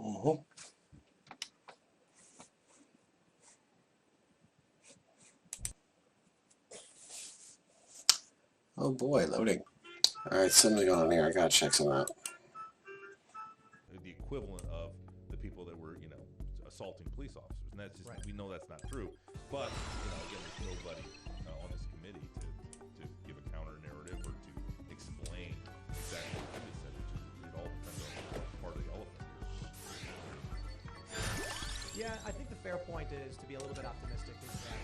Mm-hmm. Oh boy, loading. All right, something going on here. I gotta check some out. The equivalent of the people that were, assaulting police officers, and that's just Right. we know that's not true. But again, there's nobody on this committee to give a counter narrative or to explain exactly what Jimmy said, which is it all depends on part of the elephant here. Yeah, I think the fair point is to be a little bit optimistic is that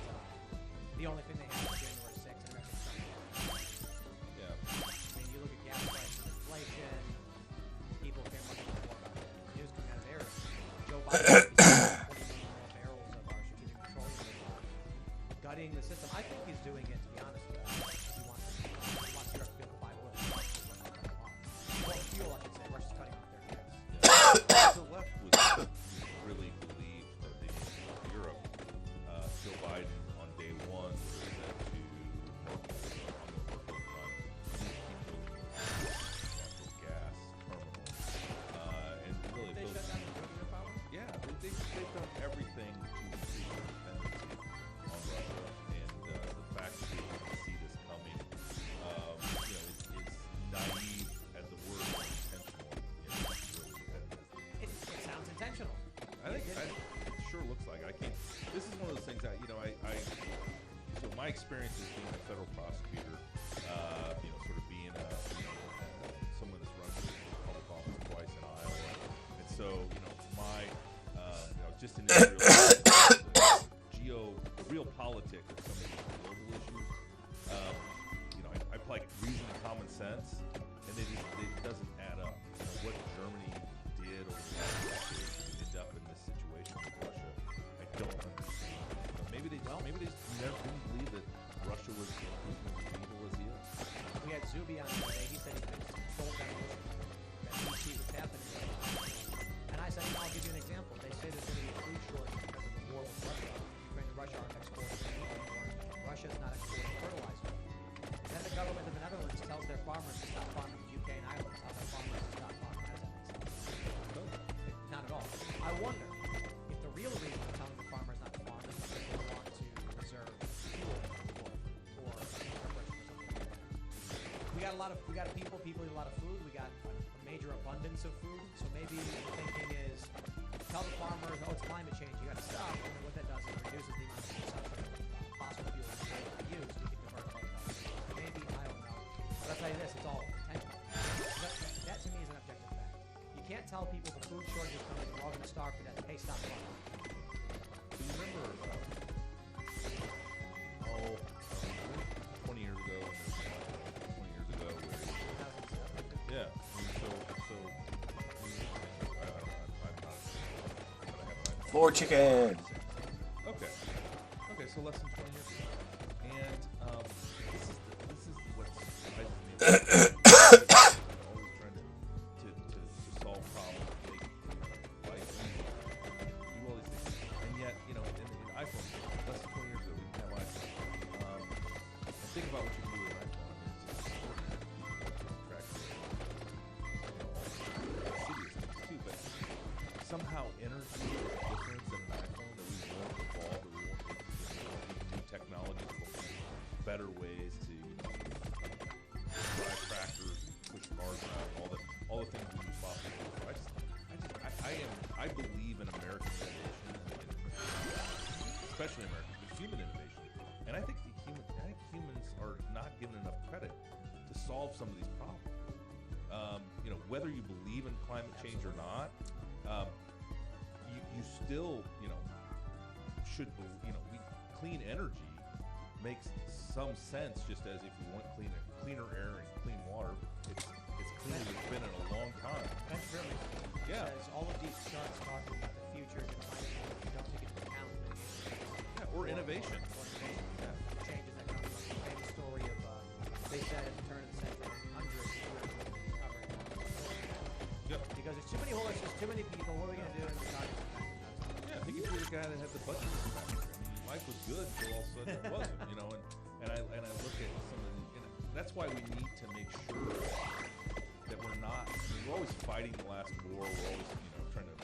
the only thing they have is January 6th and everything's coming down. Yeah. I mean, you look at gas prices, inflation, people care much more about the news coming out of there. Joe Biden is 40 million more barrels of our strategic petroleum gutting the system. I think he's doing it, to be honest with you, because he wants Europe to be able to buy oil. Well, fuel, I should say. Russia's cutting off their gas. Yeah. The left would really believe that Europe, Joe Biden on day one said to I'm going to work on natural gas terminals, and really They shut down the nuclear power? yeah, they've done everything to increase their dependency on Russia, and the fact that they didn't see this coming, is naive at the word intentional. It sounds intentional. I think it sure looks like I can't. This is one of those things that so my experience as being a federal prosecutor, sort of being someone that's run for public office twice in Iowa, and so my just in the real politics of some of these global issues, I apply reason and common sense, and it doesn't add up. What Germany did over the last decade to end up in this situation with Russia, I don't understand. Maybe they just never didn't believe that Russia was as evil as he is. We had Zuby on today. He said he thinks control demolition. That he sees what's happening. And I said, I'll give you an example. They say there's going to be a food shortage because of the war with Russia. Ukraine and Russia aren't exporting meat anymore. Russia's not exporting fertilizer. Then the government of the Netherlands tells their farmers to stop farming in the UK and Ireland. Tells their farmers to stop farming. How does that make sense? Not at all. I wonder if the real reason for telling the farmers not to farm is because they want to reserve fuel for preparation for something like that. We got people eat a lot of food. We got a major abundance of food. So maybe the thinking is tell the farmers, it's climate change, you got to stop. And what that does is it reduces the amount of consumption of fossil fuels that we use. We can divert other stuff. Maybe, I don't know. But I'll tell you this, it's all intentional. That to me is an objective fact. You can't tell people the food shortage is coming, we're all going to starve to death. Hey, stop farming. Do you remember, 20 years ago, where, yeah, Floor chicken. Okay, so less than 20 years ago, and this is what surprises me. Always trying to solve problems, make life easier, do all these things, and yet in iPhone, less than 20 years ago, we didn't have iPhone. And think about what you can do with an iPhone. I mean, it's just track serious things too, but somehow energy is different than an iPhone, that we won't evolve, that we won't get new technologies, better ways to drive tractors, push cars around, all the things we use fossil fuels. I believe in American innovation, especially American, but human innovation, and I think humans are not given enough credit to solve some of these problems. Whether you believe in climate change or not, you still, should believe, clean energy makes some sense, just as if you want cleaner air and clean water, it's cleaner than it's been in a long time. Ben Shirley says all of these charts talking about the future and climate change, you don't take into account Or innovation. Changes that come from the famous story of, they said at the turn of the century, hundreds of years of recovering. Yep. Because there's too many horses, too many people, what are we going to do? Yeah, I think if you're the guy that had the budget back there, life was good until all of a sudden it wasn't, and I look at some of the, that's why we need to make sure that we're not, we're always fighting the last war, we're always, trying to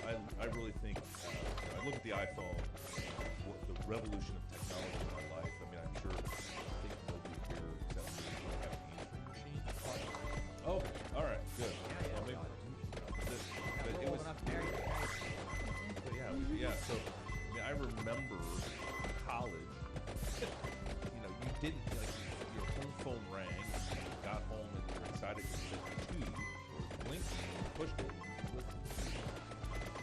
I really think, I look at the iPhone, what the revolution of technology in my life. I mean, I'm sure, I think nobody here except me will have an answering machine. Oh, all right, good. Well, maybe, but it was, but yeah, so, I mean, I remember college, you know, you didn't, like, your home phone rang, you got home and you were excited to hit the tube, or blinking, and you pushed it, and you listened to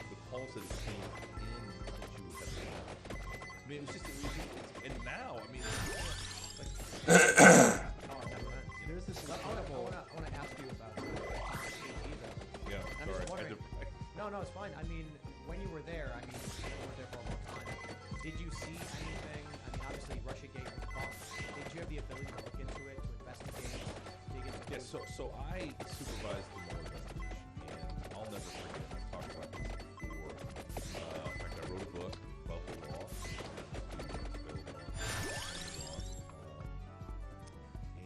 the calls that it came in that you had. I mean, it was just, and now, I mean, it's like, There's this level. I want to ask you about yeah, I'm sorry. just wondering. No, it's fine. I mean, when you were there, I mean, you were there for a long time. Did you see anything? I mean, obviously, Russiagate was tough. Did you have the ability to look into it, to investigate, dig into it? Yeah, so I supervised the Mueller investigation, and I'll never forget. I talked about this before. In fact, I wrote a book about the law.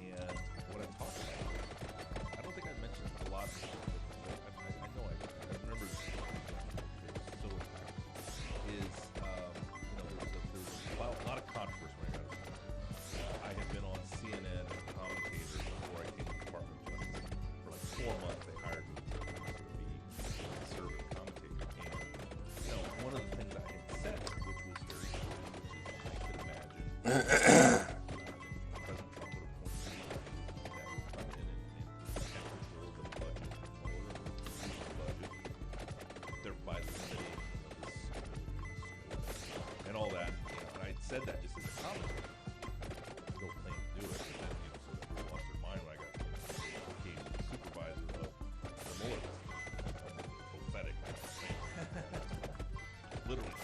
And what I talked about, I don't think I mentioned a lot of stuff, but I know I remember this so impactful, is, you know, there was a lot of controversy when I got it. I had been on CNN as a commentator before I came to the Department of Justice. For like 4 months, they hired me to be a conservative commentator. And, you know, one of the things I had said, which was very true, which is, I could imagine, President Trump would have pointed to that would come in and have control of the budget, or reduce the budget, thereby limiting, you know, this and all that. You know, and I said that just as a commentator. No plan to do it, but then, you know, so that we lost their mind when I got, became the supervisor of the Mueller prophetic thing. Literally.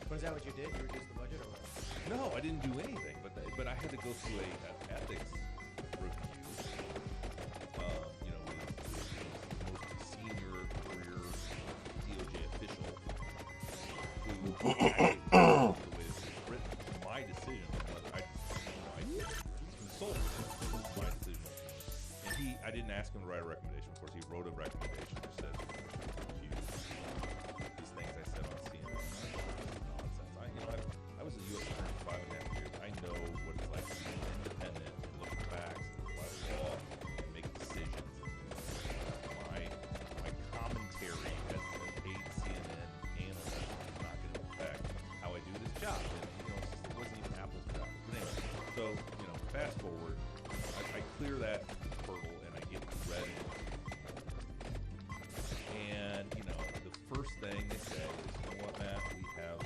But is that what you did? You reduced the budget, or what? No, I didn't do anything, but I had to go through an ethics review. You know, with the most senior career DOJ official who actually, the way this is written, my decision on whether I consulted my decision. And I didn't ask him to write a recommendation. Of course, he wrote a recommendation that said, these things I said on CNN. Nonsense. I was a U.S. attorney for 5.5 years. I know what it's like to be independent and look at facts and apply the law and make decisions. My commentary as a paid CNN analyst is not going to affect how I do this job. And, you know, it wasn't even apples to apples. But anyway, so, you know, fast forward, I clear that hurdle and I get ready. And, you know, the first thing they say is, you know what, Matt, we have,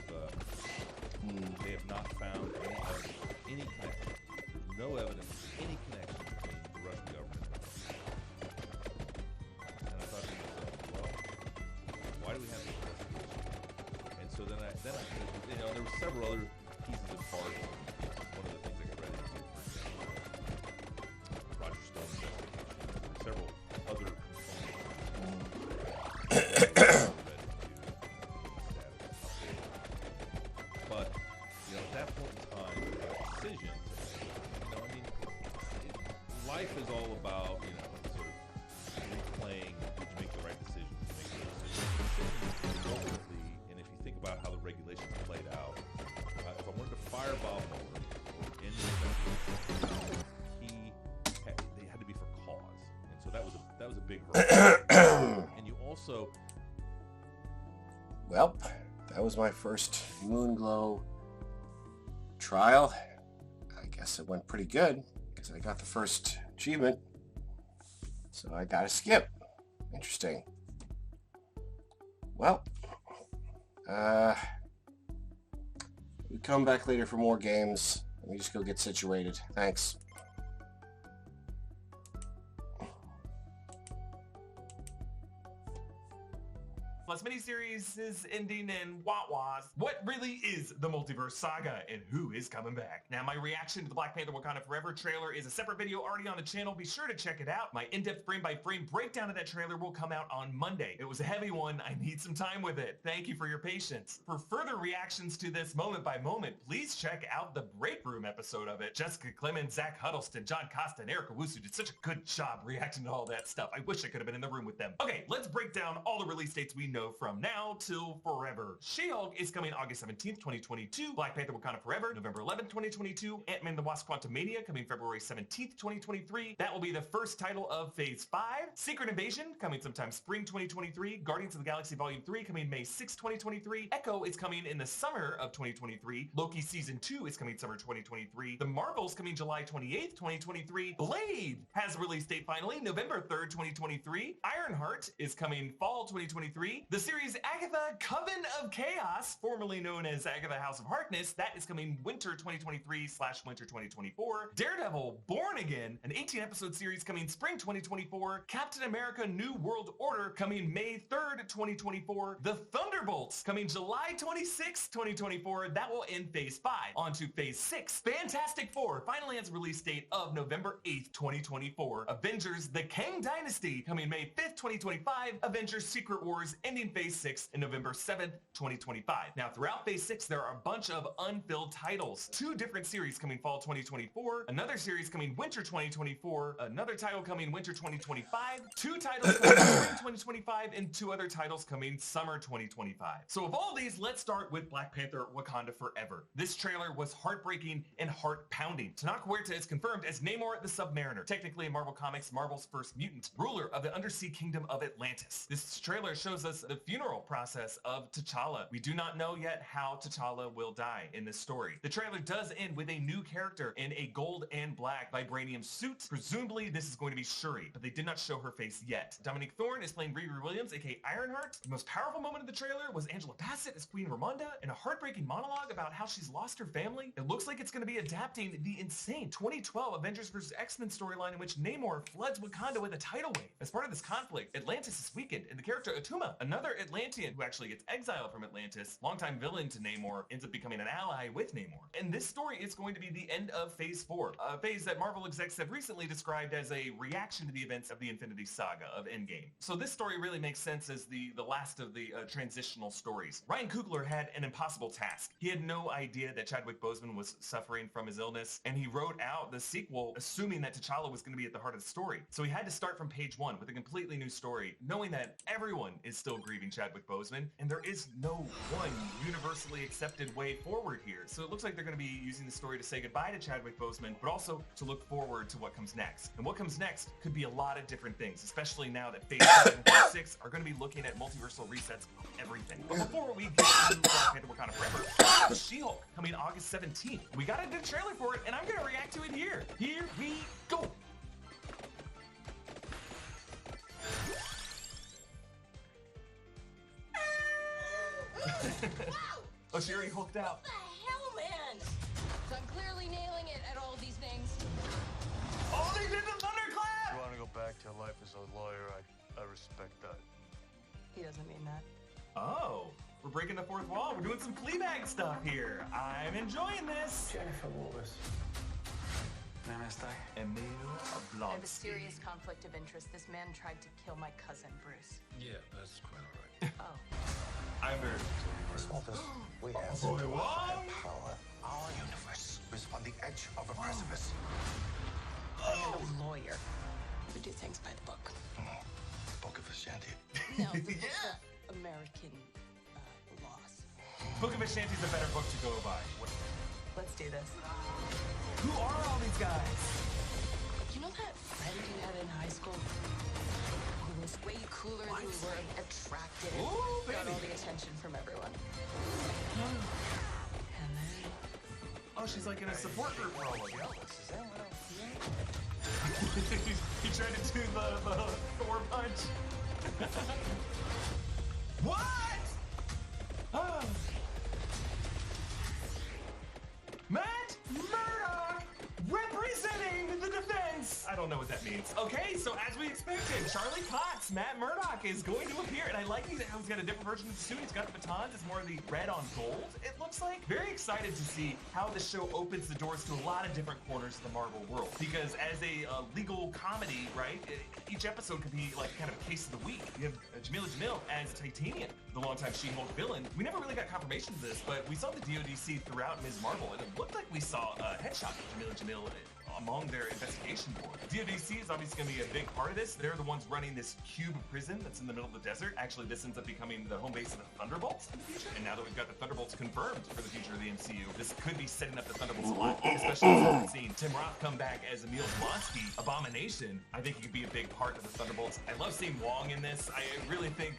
they have not found any evidence of any connection. There's no evidence of any connection between the Russian government and us. And I thought to myself, well, why do we have this investigation? And so then I, you know, there were several other pieces of parts. One of the things I got ready to do, for example, Roger Stone investigation. There were several other but, you know, at that point in time, a decision to make, you know, I mean, life is all about, you know, sort of replaying, did you make the right decision? Did you make the decision? Ultimately, and if you think about how the regulations played out, if I wanted to fire Bob Mueller or end the investigation, they had to be for cause. And so that was a big hurdle. And you also... Well, that was my first Moonglow trial. I guess it went pretty good because I got the first achievement. So I got to skip. Interesting. Well, we come back later for more games. Let me just go get situated. Thanks. Plus miniseries is ending in wah-wahs. What really is the Multiverse Saga and who is coming back? Now, my reaction to the Black Panther Wakanda Forever trailer is a separate video already on the channel. Be sure to check it out. My in-depth frame-by-frame breakdown of that trailer will come out on Monday. It was a heavy one. I need some time with it. Thank you for your patience. For further reactions to this moment by moment, please check out the Break Room episode of it. Jessica Clemens, Zach Huddleston, John Costa, and Erica Wusu did such a good job reacting to all that stuff. I wish I could have been in the room with them. Okay, let's break down all the release dates we know from now till forever. She-Hulk is coming August 17th, 2022. Black Panther Wakanda Forever, November 11th, 2022. Ant-Man and the Wasp Quantumania coming February 17th, 2023. That will be the first title of Phase 5. Secret Invasion coming sometime spring 2023. Guardians of the Galaxy Volume 3 coming May 6, 2023. Echo is coming in the summer of 2023. Loki Season 2 is coming summer 2023. The Marvels coming July 28th, 2023. Blade has a release date finally, November 3rd, 2023. Ironheart is coming fall 2023. The series Agatha Coven of Chaos, formerly known as Agatha House of Harkness, that is coming winter 2023/winter 2024. Daredevil Born Again, an 18-episode series coming spring 2024. Captain America New World Order coming May 3rd, 2024. The Thunderbolts coming July 26th, 2024. That will end Phase 5. On to Phase 6. Fantastic Four finally has a release date of November 8th, 2024. Avengers The Kang Dynasty coming May 5th, 2025. Avengers Secret Wars ending Phase 6 in November 7th, 2025. Now, throughout Phase 6, there are a bunch of unfilled titles. 2 different series coming fall 2024. Another series coming winter 2024. Another title coming winter 2025. 2 titles coming spring 2025. And 2 other titles coming summer 2025. So of all these, let's start with Black Panther Wakanda Forever. This trailer was heartbreaking and heart-pounding. Tanaka Huerta is confirmed as Namor the Submariner, technically in Marvel Comics, Marvel's first mutant, ruler of the undersea kingdom of Atlantis. This trailer shows us the funeral process of T'Challa. We do not know yet how T'Challa will die in this story. The trailer does end with a new character in a gold and black vibranium suit. Presumably this is going to be Shuri, but they did not show her face yet. Dominique Thorne is playing Riri Williams, aka Ironheart. The most powerful moment of the trailer was Angela Bassett as Queen Ramonda in a heartbreaking monologue about how she's lost her family. It looks like it's going to be adapting the insane 2012 Avengers vs. X-Men storyline in which Namor floods Wakanda with a tidal wave. As part of this conflict, Atlantis is weakened, and the character Atuma, another Atlantean who actually gets exiled from Atlantis, longtime villain to Namor, ends up becoming an ally with Namor. And this story is going to be the end of Phase 4, a phase that Marvel execs have recently described as a reaction to the events of the Infinity Saga of Endgame. So this story really makes sense as the last of the transitional stories. Ryan Coogler had an impossible task. He had no idea that Chadwick Boseman was suffering from his illness, and he wrote out the sequel assuming that T'Challa was going to be at the heart of the story. So he had to start from page 1 with a completely new story, knowing that everyone is still grieving Chadwick Boseman, and there is no one universally accepted way forward here. So it looks like they're going to be using the story to say goodbye to Chadwick Boseman, but also to look forward to what comes next. And what comes next could be a lot of different things, especially now that Phase 5 and Phase 6 are going to be looking at multiversal resets of everything. But before we get to Black Panther Wakanda Forever, She-Hulk coming August 17th. We got a good trailer for it, and I'm going to react to it here. Here we go. Oh, she already hulked out. What the hell, man? So I'm clearly nailing it at all these things. Oh, they did the thunderclap! You want to go back to life as a lawyer? I respect that. He doesn't mean that. Oh, we're breaking the fourth wall. We're doing some Fleabag stuff here. I'm enjoying this. Jennifer Wallace. Namaste. Emil I have a Blonsky. serious conflict of interest. This man tried to kill my cousin, Bruce. Yeah, that's quite all right. Oh. I'm very... Walters, we have boy, centralized what? power. Our universe is on the edge of a precipice. I am a lawyer. We do things by the book. Book of Ashanti. No, the book Yeah. of American laws. Book of Ashanti is a better book to go by. Let's do this. Who are all these guys? You know that friend you had in high school? Who was way cooler than you were, attractive, Ooh, got baby. all the attention from everyone. And then... Oh, she's like in a support group. Is that what He tried to do the Thor punch. What? Oh. Matt Murdock representing the defense. I don't know what that means. Okay, so as we expected, Charlie Cox, Matt Murdock is going to appear, and I like how he's got a different version of the suit. He's got the batons. It's more of the red on gold, it looks like. Very excited to see how the show opens the doors to a lot of different corners of the Marvel world. Because as a legal comedy, right, each episode could be like kind of a case of the week. You have Jamila Jamil as Titanium, the longtime She-Hulk villain. We never really got confirmation of this, but we saw the DODC throughout Ms. Marvel, and it looked like we saw a headshot of Jamila Jamil among their investigation board. DODC is obviously going to be a big part of this. They're the ones running this cube prison that's in the middle of the desert. Actually, this ends up becoming the home base of the Thunderbolts in the future. And now that we've got the Thunderbolts confirmed for the future of the MCU, this could be setting up the Thunderbolts a lot, especially since we've seen Tim Roth come back as Emil Blonsky, Abomination. I think he could be a big part of the Thunderbolts. I love seeing Wong in this. I really think,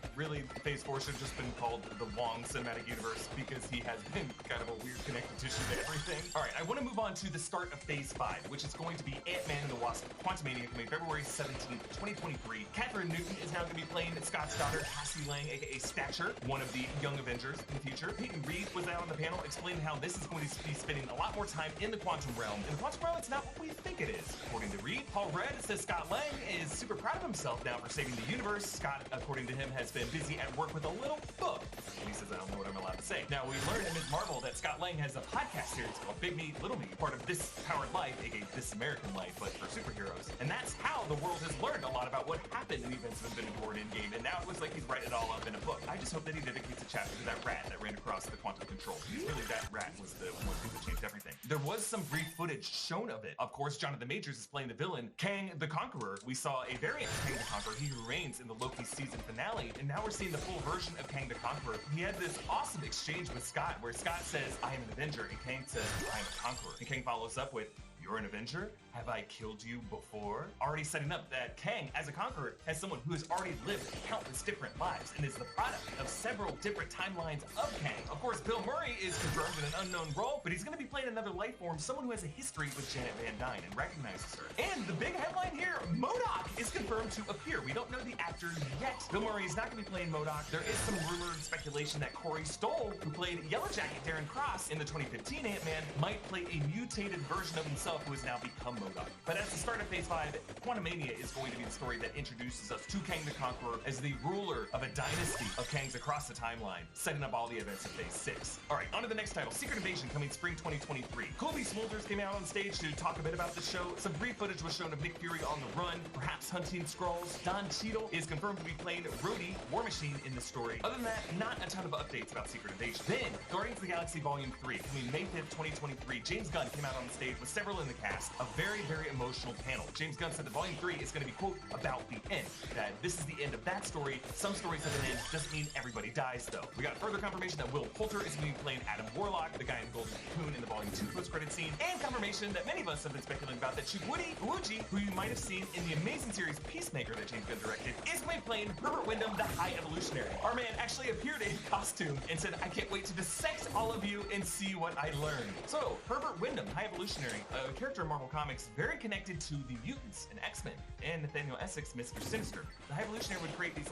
Phase 4 should have just been called the Wong Cinematic Universe because he has been kind of a weird connective tissue to everything. All right, I want to move on to the start of Phase 5, which is going to be Ant-Man and the Wasp: Quantumania, coming February 17th, 2023. Catherine Newton is now going to be playing Scott's daughter, Cassie Lang, aka Stature, one of the Young Avengers in the future. Peyton Reed was out on the panel explaining how this is going to be spending a lot more time in the quantum realm. In the quantum realm, it's not what we think it is. According to Reed, Paul Rudd says Scott Lang is super proud of himself now for saving the universe. Scott, according to him, has been busy at work with a little book. And he says, I don't know what I'm allowed to say. Now, we learned in Ms. Marvel that Scott Lang has a podcast series called Big Me, Little Me, part of This Powered Life, aka This American Life, but for superheroes. And that's how the world has learned a lot about what happened in the events of Infinity War and Endgame. And now it looks like he's writing it all up in a book. I just hope that he dedicates a chapter to that rat that ran across the quantum control. Because really, that rat was the one thing that changed everything. There was some brief footage shown of it. Of course, Jonathan Majors is playing the villain, Kang the Conqueror. We saw a variant of Kang the Conqueror, He Who Reigns, in the Loki season finale, and now we're seeing the full version of Kang the Conqueror. He had this awesome exchange with Scott, where Scott says, I am an Avenger, and Kang says, I am a Conqueror. And Kang follows up with, you're an Avenger? Have I killed you before? Already setting up that Kang, as a conqueror, has someone who has already lived countless different lives and is the product of several different timelines of Kang. Of course, Bill Murray is confirmed in an unknown role, but he's going to be playing another life form, someone who has a history with Janet Van Dyne and recognizes her. And the big headline here, MODOK is confirmed to appear. We don't know the actor yet. Bill Murray is not going to be playing MODOK. There is some rumor and speculation that Corey Stoll, who played Yellow Jacket Darren Cross in the 2015 Ant-Man, might play a mutated version of himself who has now become MODOK. But at the start of Phase 5, Quantumania is going to be the story that introduces us to Kang the Conqueror as the ruler of a dynasty of Kangs across the timeline, setting up all the events of Phase 6. All right, on to the next title, Secret Invasion, coming spring 2023. Colby Smulders came out on stage to talk a bit about the show. Some brief footage was shown of Nick Fury on the run, perhaps hunting Skrulls. Don Cheadle is confirmed to be playing Rhodey, War Machine, in the story. Other than that, not a ton of updates about Secret Invasion. Then, Guardians of the Galaxy Volume 3, coming May 5th, 2023. James Gunn came out on the stage with several in the cast. A very, very emotional panel. James Gunn said that Volume 3 is going to be, quote, about the end. That this is the end of that story. Some stories have an end. Doesn't mean everybody dies, though. We got further confirmation that Will Poulter is going to be playing Adam Warlock, the guy in the Golden Cocoon in the Volume 2 post-credit scene, and confirmation that many of us have been speculating about that Chukwudi Iwuji, who you might have seen in the amazing series Peacemaker that James Gunn directed, is going to be playing Herbert Wyndham, the High Evolutionary. Our man actually appeared in costume and said, I can't wait to dissect all of you and see what I learned. So, Herbert Wyndham, High Evolutionary, a character in Marvel Comics very connected to the mutants and X-Men, and Nathaniel Essex, Mr. Sinister. The High Evolutionary would create these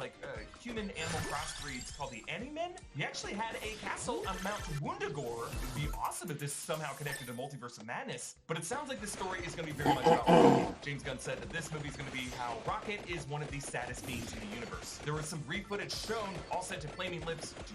human-animal crossbreeds called the Animen. He actually had a castle on Mount Wundagore. It'd be awesome if this is somehow connected to Multiverse of Madness, but it sounds like this story is going to be very much about Rocket. James Gunn said that this movie is going to be how Rocket is one of the saddest beings in the universe. There was some brief footage shown, all set to Flaming Lips, Do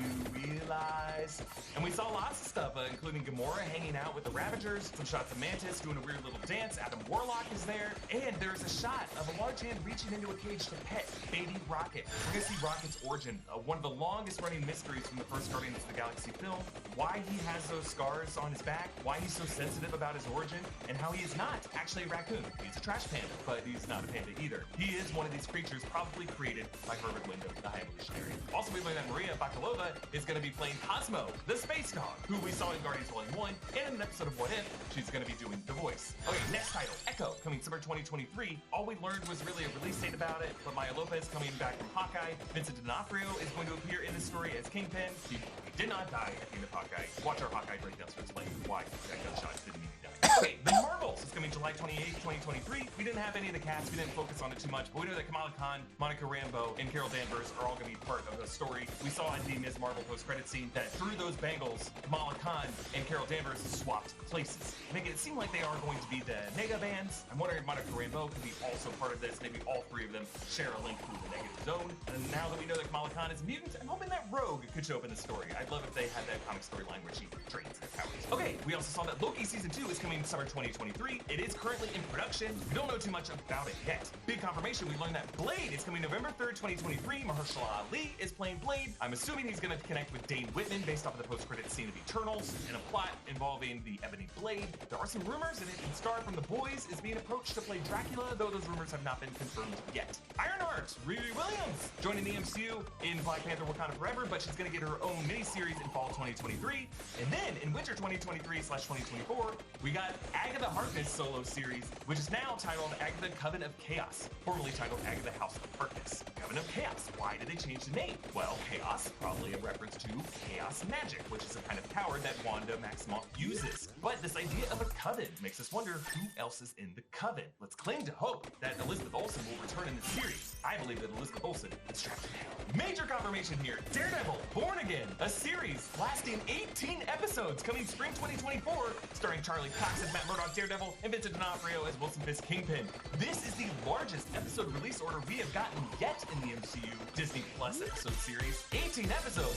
You Realize? And we saw lots of stuff, including Gamora hanging out with the Ravagers, some shots of Mantis doing a weird little dance, Adam Warlock is there, and there's a shot of a large hand reaching into a cage to pet baby Rocket. We're going to see Rocket's origin, one of the longest running mysteries from the first Guardians of the Galaxy film, why he has those scars on his back, why he's so sensitive about his origin, and how he is not actually a raccoon. He's a trash panda, but he's not a panda either. He is one of these creatures probably created by Herbert Wyndham, the High Evolutionary. Also, we learned that Maria Bakalova is going to be playing Cosmo, the space dog, who we saw in Guardians Volume 1, and in an episode of What If, she's going to be doing the voice. Okay, next title, Echo, coming summer 2023. All we learned was really a release date about it, but Maya Lopez coming back from Hawkeye. Vincent D'Onofrio is going to appear in this story as Kingpin. He did not die at the end of Hawkeye. Watch our Hawkeye breakdowns to explain why that gunshot didn't mean he died. Okay, The Marvels is coming July 28th, 2023. We didn't have any of the cast, we didn't focus on it too much, but we know that Kamala Khan, Monica Rambeau, and Carol Danvers are all going to be part of the story. We saw in the Ms. Marvel post-credit scene that through those bangles, Kamala Khan and Carol Danvers swapped places, making it seem like they are going to be the Nega bands. I'm wondering if Monica Rambeau could be also part of this. Maybe all three of them share a link through the negative zone. And now that we know that Kamala Khan is a mutant, I'm hoping that Rogue could show up in the story. I'd love if they had that comic storyline where she drains their powers. Okay, we also saw that Loki Season 2 is coming summer 2023. It is currently in production. We don't know too much about it yet. Big confirmation, we learned that Blade is coming November 3rd, 2023. Mahershala Ali is playing Blade. I'm assuming he's going to connect with Dane Whitman based off of the post-credits scene of Eternals and a plot involving the Ebony Blade. There are some rumors that it can star from The Boys is being approached to play Dracula, though those rumors have not been confirmed yet. Ironheart, Riri Williams, joining the MCU in Black Panther Wakanda Forever, but she's going to get her own miniseries in fall 2023. And then in winter 2023/2024, we got Agatha Harkness solo series, which is now titled Agatha Coven of Chaos, formerly titled Agatha House of Harkness. Coven of Chaos. Why did they change the name? Well, chaos, probably a reference to chaos magic, which is a kind of power that Wanda Maximoff uses. But this idea of a coven makes us wonder who else is in the coven. Let's cling to hope that Elizabeth Olsen will return in the series. I believe that Elizabeth Olsen is trapped in hell. Major confirmation here. Daredevil, Born Again, a series lasting 18 episodes coming spring 2024, starring Charlie Cox as Matt Murdock Daredevil and Vincent D'Onofrio as Wilson Fisk Kingpin. This is the largest episode release order we have gotten yet in the MCU Disney Plus episode series. 18 episodes.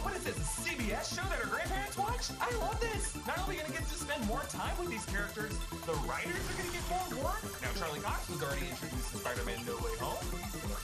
What is this, a CBS show that our grandparents watch? I love this. Not only going to get to spend more time with these characters, the writers are going to get more work. Now, Charlie Cox was already introduced in Spider-Man No Way Home.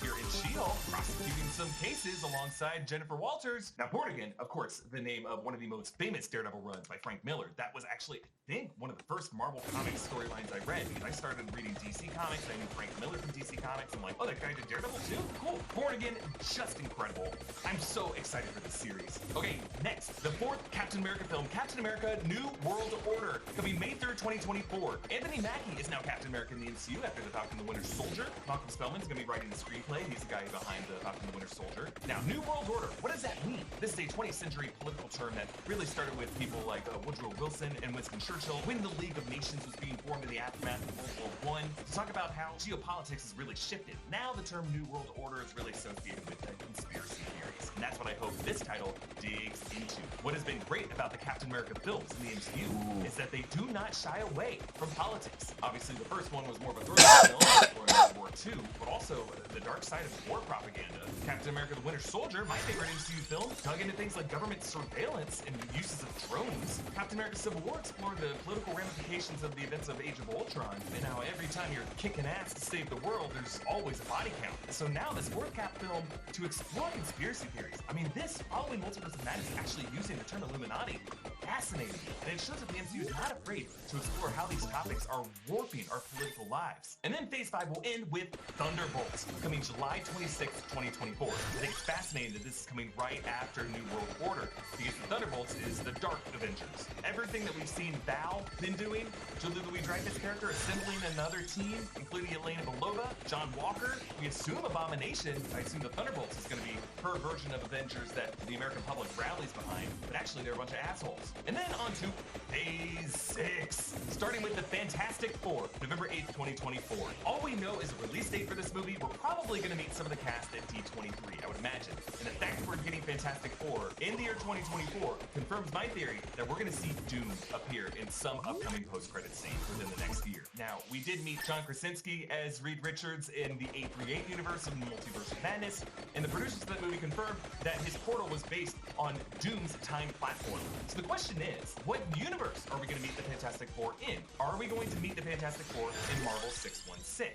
Here in She-Hulk, prosecuting some cases alongside Jennifer Walters. Now, Born Again, of course, the name of one of the most famous Daredevil runs by Frank Miller. That was actually, I think, one of the first Marvel Comics storylines I read, because I started reading DC Comics. I knew Frank Miller from DC Comics. I'm like, oh, that guy did Daredevil too? Cool. Born Again, just incredible. I'm so excited for this series. Okay, next, the fourth Captain America film, Captain America New World Order, coming May 3rd, 2024. Anthony Mackie is now Captain America in the MCU after the Falcon and the Winter Soldier. Malcolm Spellman's going to be writing the screenplay. He's the guy behind the Falcon and the Winter Soldier. Now, New World Order, what does that mean? This is a 20th century political term that really started with people like Woodrow Wilson and Winston Churchill when the League of Nations was being formed in the aftermath of World War I, to talk about how geopolitics has really shifted. Now the term New World Order is really associated with conspiracy theories, and that's what I hope this title digs into. What has been great about the Captain America films in the MCU is that they do not shy away from politics. Obviously, the first one was more of a thriller film for World War II, but also the dark side of war propaganda. Captain America the Winter Soldier, my favorite MCU film, dug into things like government surveillance and uses of drones. Captain America Civil War explored the political ramifications of the events of Age of Ultron, and how every time you're kicking ass to save the world, there's always a body count. So now this fourth Cap film to explore conspiracy theories. I mean, this, following Multiverse of Madness, actually using the term Illuminati, fascinating. And it shows that the MCU is not afraid to explore how these topics are warping our political lives. And then Phase 5 will end with Thunderbolts, coming July 26th, 2024. I think it's fascinating that this is coming right after New World Order, because the Thunderbolts is the Dark Avengers. Everything that we've seen Val been doing, Julia Louis-Dreyfus character assembling another team, including Elena Belova, John Walker, we assume Abomination, I assume the Thunderbolts is going to be her version of Avengers that the American public rallies behind, but actually they're a bunch of assholes. And then on to Phase 6, starting with the Fantastic Four, November 8th, 2024. All we know is a release date for this movie. We're probably going to meet some of the cast at D23, I would imagine. And the fact that we're getting Fantastic Four in the year 2024 confirms my theory that we're going to see Doom appear in some upcoming post-credit scene within the next year. Now, we did meet John Krasinski as Reed Richards in the 838 universe of Multiverse of Madness, and the producers of that movie confirmed that his portal was based on Doom's time platform. So the question is, what universe are we going to meet the Fantastic Four in? Are we going to meet the Fantastic Four in Marvel 616?